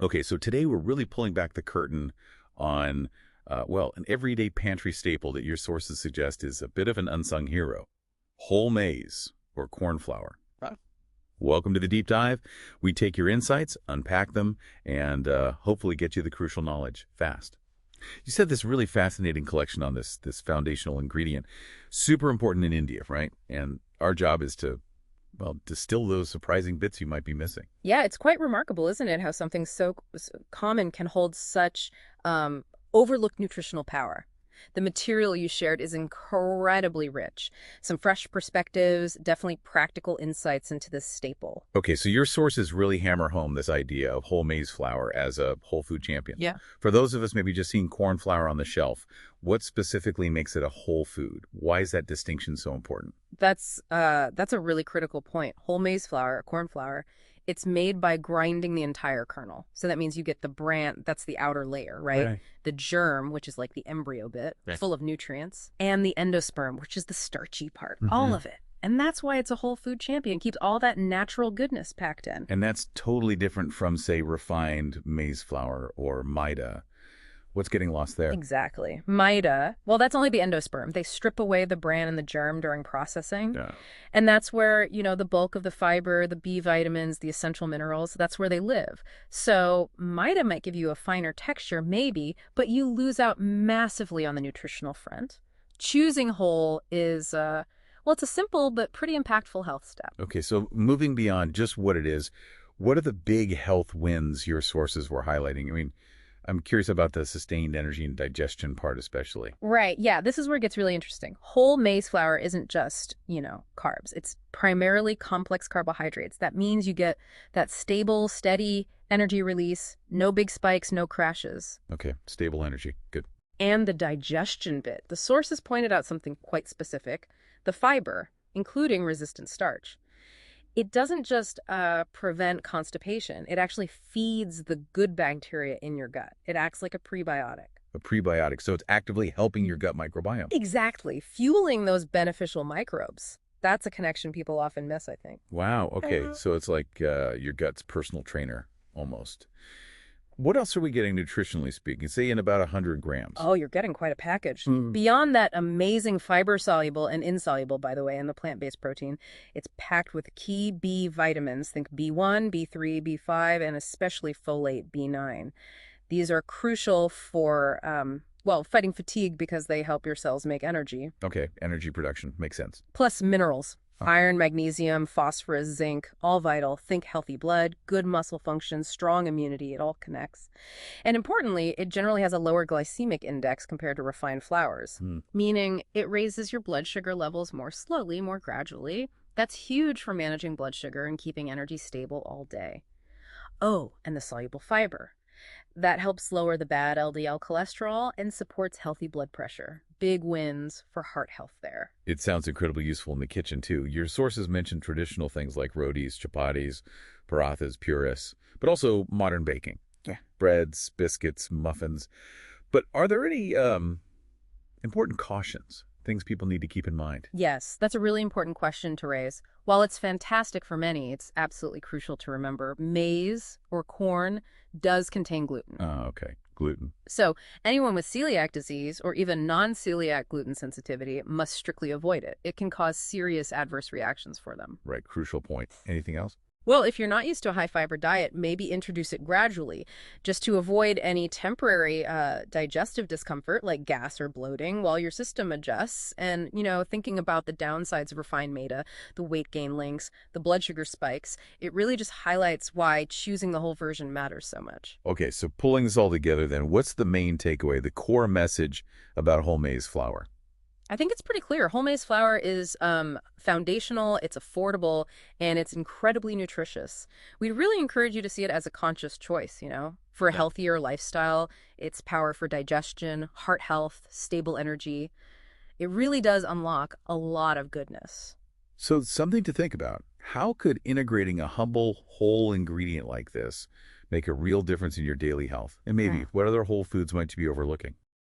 Okay, so today we're really pulling back the curtain on, well, an everyday pantry staple that your sources suggest is a bit of an unsung hero, whole maize or corn flour. Huh? Welcome to the deep dive. We take your insights, unpack them, and hopefully get you the crucial knowledge fast. You said this really fascinating collection on this foundational ingredient, super important in India, right? And our job is to, well, distill those surprising bits you might be missing. Yeah, it's quite remarkable, isn't it, how something so common can hold such overlooked nutritional power. The material you shared is incredibly rich. Some fresh perspectives, definitely practical insights into this staple. Okay, so your sources really hammer home this idea of whole maize flour as a whole food champion. Yeah. For those of us maybe just seeing corn flour on the shelf, what specifically makes it a whole food? Why is that distinction so important? That's a really critical point. Whole maize flour, corn flour, it's made by grinding the entire kernel. So that means you get the bran, that's the outer layer, right? Right. The germ, which is like the embryo bit, Right. full of nutrients, and the endosperm, which is the starchy part, all of it. And that's why it's a whole food champion. Keeps all that natural goodness packed in. And that's totally different from, say, refined maize flour or Maida. What's getting lost there? Exactly. Maida, well, that's only the endosperm. They strip away the bran and the germ during processing. Yeah. And that's where, the bulk of the fiber, the B vitamins, the essential minerals, that's where they live. So Maida might give you a finer texture, maybe, but you lose out massively on the nutritional front. Choosing whole is, well, it's a simple but pretty impactful health step. Okay, so moving beyond just what it is, what are the big health wins your sources were highlighting? I mean, I'm curious about the sustained energy and digestion part especially. Right. Yeah. This is where it gets really interesting. Whole maize flour isn't just, carbs. It's primarily complex carbohydrates. That means you get that stable, steady energy release, no big spikes, no crashes. Okay, stable energy. Good. And the digestion bit. The sources pointed out something quite specific, the fiber, including resistant starch. It doesn't just prevent constipation. It actually feeds the good bacteria in your gut. It acts like a prebiotic. A prebiotic, so it's actively helping your gut microbiome. Exactly. Fueling those beneficial microbes. That's a connection people often miss, I think. Wow, okay, so it's like your gut's personal trainer, almost. What else are we getting nutritionally speaking? Say in about 100 grams. Oh, you're getting quite a package. Beyond that amazing fiber-soluble and insoluble, by the way, in the plant-based protein, it's packed with key B vitamins. Think B1, B3, B5, and especially folate, B9. These are crucial for, fighting fatigue because they help your cells make energy. Okay, energy production. Makes sense. Plus minerals. Iron, magnesium, phosphorus, zinc, all vital. Think healthy blood, good muscle function, strong immunity. It all connects. And importantly, it generally has a lower glycemic index compared to refined flours, meaning it raises your blood sugar levels more slowly, more gradually. That's huge for managing blood sugar and keeping energy stable all day. Oh, and the soluble fiber. That helps lower the bad LDL cholesterol and supports healthy blood pressure. Big wins for heart health there. It sounds incredibly useful in the kitchen, too. Your sources mentioned traditional things like rotis, chapatis, parathas, puris, but also modern baking. Yeah. Breads, biscuits, muffins. But are there any important cautions, things people need to keep in mind? Yes, that's a really important question to raise. While it's fantastic for many, it's absolutely crucial to remember maize or corn does contain gluten. Oh, okay. Gluten. So anyone with celiac disease or even non-celiac gluten sensitivity must strictly avoid it. It can cause serious adverse reactions for them. Right, crucial point. Anything else? Well, if you're not used to a high-fiber diet, maybe introduce it gradually, just to avoid any temporary digestive discomfort like gas or bloating while your system adjusts. And, thinking about the downsides of refined Maida, the weight gain links, the blood sugar spikes, it really just highlights why choosing the whole version matters so much. Okay, so pulling this all together then, what's the main takeaway, the core message about whole maize flour? I think it's pretty clear. Whole maize flour is foundational, it's affordable, and it's incredibly nutritious. We really encourage you to see it as a conscious choice, for a healthier lifestyle. It's power for digestion, heart health, stable energy. It really does unlock a lot of goodness. So something to think about. How could integrating a humble whole ingredient like this make a real difference in your daily health? And maybe what other whole foods might you be overlooking?